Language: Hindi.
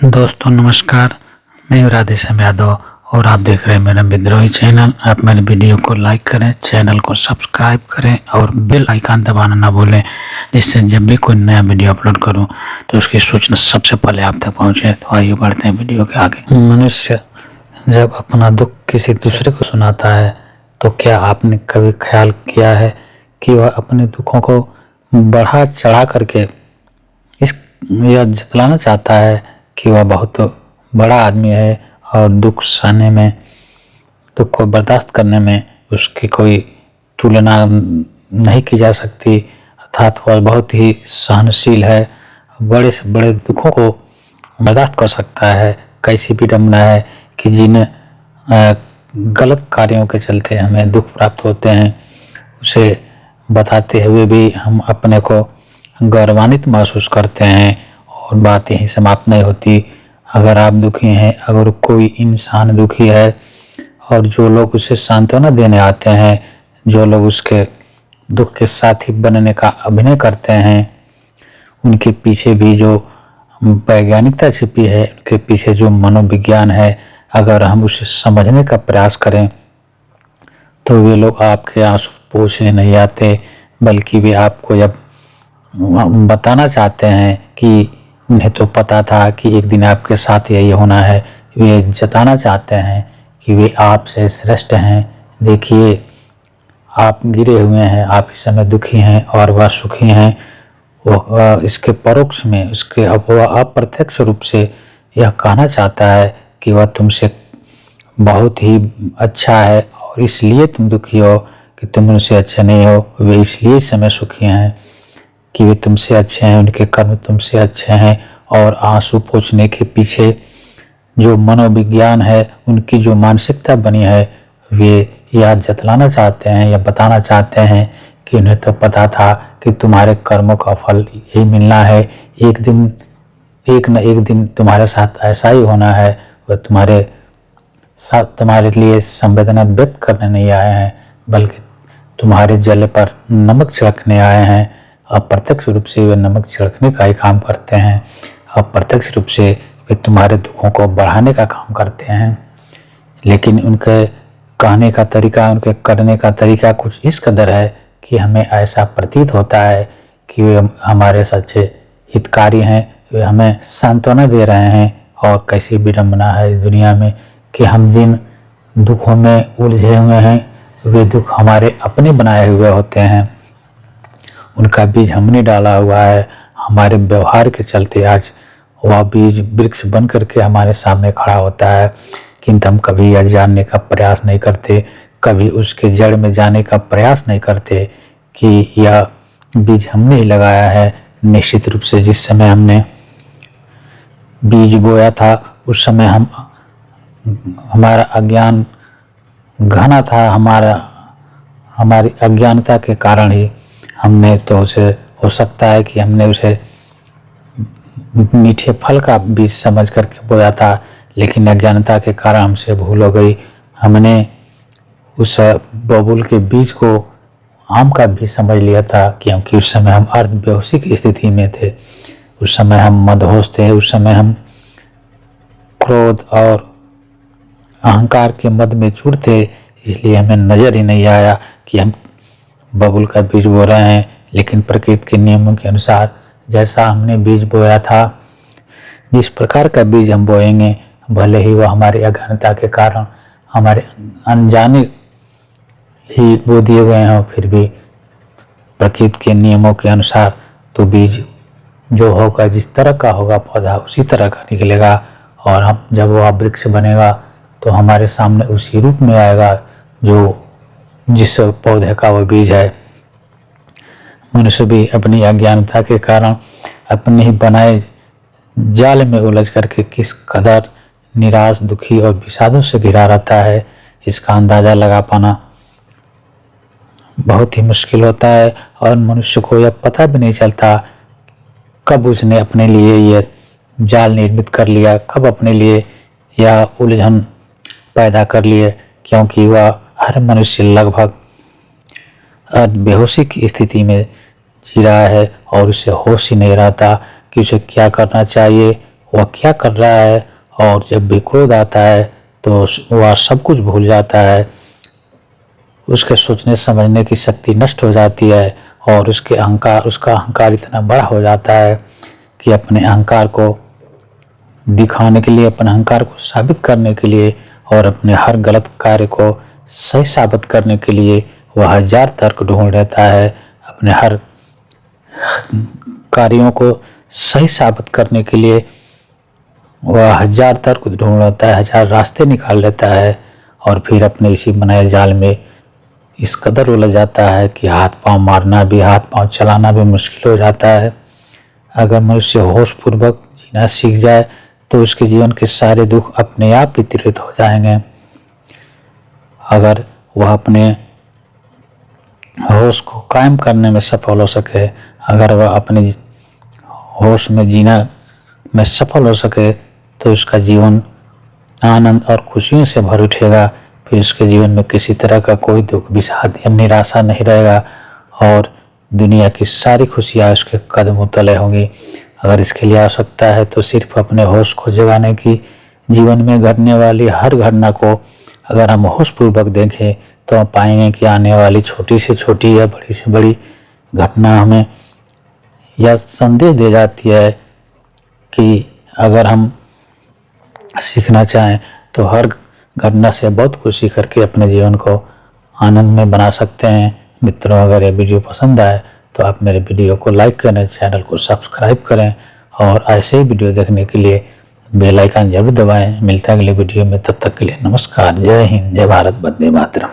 दोस्तों नमस्कार, मैं राधेश्याम यादव और आप देख रहे हैं मेरा विद्रोही चैनल। आप मेरे वीडियो को लाइक करें, चैनल को सब्सक्राइब करें और बेल आइकन दबाना ना भूलें, जिससे जब भी कोई नया वीडियो अपलोड करूं तो उसकी सूचना सबसे पहले आप तक पहुंचे। तो आइए बढ़ते हैं वीडियो के आगे। मनुष्य जब अपना दुख किसी दूसरे को सुनाता है तो क्या आपने कभी ख्याल किया है कि वह अपने दुखों को बढ़ा चढ़ा करके यह जतलाना चाहता है कि वह बहुत बड़ा आदमी है और दुख सहने में, दुख को बर्दाश्त करने में उसकी कोई तुलना नहीं की जा सकती, अर्थात वह बहुत ही सहनशील है, बड़े से बड़े दुखों को बर्दाश्त कर सकता है। कैसी विडंबना है कि जिन गलत कार्यों के चलते हमें दुख प्राप्त होते हैं उसे बताते हुए भी हम अपने को गौरवान्वित महसूस करते हैं और बात यहीं समाप्त नहीं होती। अगर आप दुखी हैं, अगर कोई इंसान दुखी है और जो लोग उसे सांत्वना देने आते हैं, जो लोग उसके दुख के साथी बनने का अभिनय करते हैं, उनके पीछे भी जो वैज्ञानिकता छिपी है, उनके पीछे जो मनोविज्ञान है, अगर हम उसे समझने का प्रयास करें तो वे लोग आपके आंसू पोंछने नहीं आते, बल्कि वे आपको जब बताना चाहते हैं कि उन्हें तो पता था कि एक दिन आपके साथ यही होना है, वे जताना चाहते हैं कि वे आपसे श्रेष्ठ हैं। देखिए, आप गिरे हुए हैं, आप इस समय दुखी हैं और वह सुखी हैं। वह इसके परोक्ष में, उसके वह अप्रत्यक्ष रूप से यह कहना चाहता है कि वह तुमसे बहुत ही अच्छा है और इसलिए तुम दुखी हो कि तुम उनसे अच्छे नहीं हो। वे इसलिए इस समय सुखी हैं कि वे तुमसे अच्छे हैं, उनके कर्म तुमसे अच्छे हैं। और आंसू पोंछने के पीछे जो मनोविज्ञान है, उनकी जो मानसिकता बनी है, वे यह जतलाना चाहते हैं या बताना चाहते हैं कि उन्हें तो पता था कि तुम्हारे कर्मों का फल यही मिलना है। एक न एक दिन तुम्हारे साथ ऐसा ही होना है। वह तुम्हारे साथ तुम्हारे लिए संवेदना व्यक्त करने नहीं आए हैं, बल्कि तुम्हारे जल पर नमक छिड़कने आए हैं। अप्रत्यक्ष रूप से वे नमक छिड़कने का ही काम करते हैं, अप्रत्यक्ष रूप से वे तुम्हारे दुखों को बढ़ाने का काम करते हैं। लेकिन उनके कहने का तरीका, उनके करने का तरीका कुछ इस कदर है कि हमें ऐसा प्रतीत होता है कि वे हमारे सच्चे हितकारी हैं, वे हमें सांत्वना दे रहे हैं। और कैसी विडंबना है दुनिया में कि हम जिन दुखों में उलझे हुए हैं, वे दुख हमारे अपने बनाए हुए होते हैं, उनका बीज हमने डाला हुआ है। हमारे व्यवहार के चलते आज वह बीज वृक्ष बन करके हमारे सामने खड़ा होता है, किंतु हम कभी यह जानने का प्रयास नहीं करते, कभी उसके जड़ में जाने का प्रयास नहीं करते कि यह बीज हमने ही लगाया है। निश्चित रूप से जिस समय हमने बीज बोया था उस समय हमारा अज्ञान घना था, हमारी अज्ञानता के कारण ही हमने तो उसे, हो सकता है कि हमने उसे मीठे फल का बीज समझ करके बोया था, लेकिन अज्ञानता के कारण हमसे भूल हो गई। हमने उस बबूल के बीज को आम का बीज समझ लिया था, क्योंकि उस समय हम अर्ध बेहोशी की स्थिति में थे, उस समय हम मदहोश थे, उस समय हम क्रोध और अहंकार के मद में चूर थे। इसलिए हमें नजर ही नहीं आया कि हम बबूल का बीज बो रहे हैं। लेकिन प्रकृति के नियमों के अनुसार जैसा हमने बीज बोया था, जिस प्रकार का बीज हम बोएंगे, भले ही वह हमारी अज्ञानता के कारण, हमारे अनजाने ही बो दिए गए हैं, फिर भी प्रकृति के नियमों के अनुसार तो बीज जो होगा, जिस तरह का होगा पौधा, उसी तरह का निकलेगा। और हम जब वह वृक्ष बनेगा तो हमारे सामने उसी रूप में आएगा जो जिस पौधे का वह बीज है। मनुष्य भी अपनी अज्ञानता के कारण अपने ही बनाए जाल में उलझ करके किस कदर निराश, दुखी और विषादों से घिरा रहता है, इसका अंदाजा लगा पाना बहुत ही मुश्किल होता है। और मनुष्य को यह पता भी नहीं चलता कब उसने अपने लिए यह जाल निर्मित कर लिया, कब अपने लिए यह उलझन पैदा कर लिए, क्योंकि वह हर मनुष्य लगभग बेहोशी की स्थिति में जी रहा है और उसे होश ही नहीं रहता कि उसे क्या करना चाहिए। वह क्या कर रहा है, और जब भी क्रोध आता है तो वह सब कुछ भूल जाता है। उसके सोचने समझने की शक्ति नष्ट हो जाती है और उसका अहंकार इतना बड़ा हो जाता है कि अपने अहंकार को दिखाने के लिए, अपने अहंकार को साबित करने के लिए और अपने हर गलत कार्य को सही साबित करने के लिए वह हजार तर्क ढूंढ लेता है। अपने हर कार्यों को सही साबित करने के लिए वह हजार तर्क ढूंढ लेता है, हजार रास्ते निकाल लेता है और फिर अपने इसी बनाए जाल में इस कदर उलझ जाता है कि हाथ पांव चलाना भी मुश्किल हो जाता है। अगर मनुष्य होशपूर्वक जीना सीख जाए तो उसके जीवन के सारे दुख अपने आप वितरित हो जाएंगे। अगर वह अपने होश को कायम करने में सफल हो सके, अगर वह अपने होश में जीना में सफल हो सके तो उसका जीवन आनंद और खुशियों से भर उठेगा। फिर उसके जीवन में किसी तरह का कोई दुख, विषाद या निराशा नहीं रहेगा और दुनिया की सारी खुशियाँ उसके कदमों तले होंगी। अगर इसके लिए आवश्यकता है तो सिर्फ अपने होश को जगाने की, जीवन में घटने वाली हर घटना को अगर हम होशपूर्वक देखें तो हम पाएंगे कि आने वाली छोटी से छोटी या बड़ी से बड़ी घटना हमें यह संदेश दे जाती है कि अगर हम सीखना चाहें तो हर घटना से बहुत कुछ सीख करके अपने जीवन को आनंद में बना सकते हैं। मित्रों, अगर ये वीडियो पसंद आए तो आप मेरे वीडियो को लाइक करें, चैनल को सब्सक्राइब करें और ऐसे ही वीडियो देखने के लिए बेल आइकन जरूर दबाएं। मिलता है अगले वीडियो में, तब तक के लिए नमस्कार, जय हिंद, जय भारत, वंदे मातरम।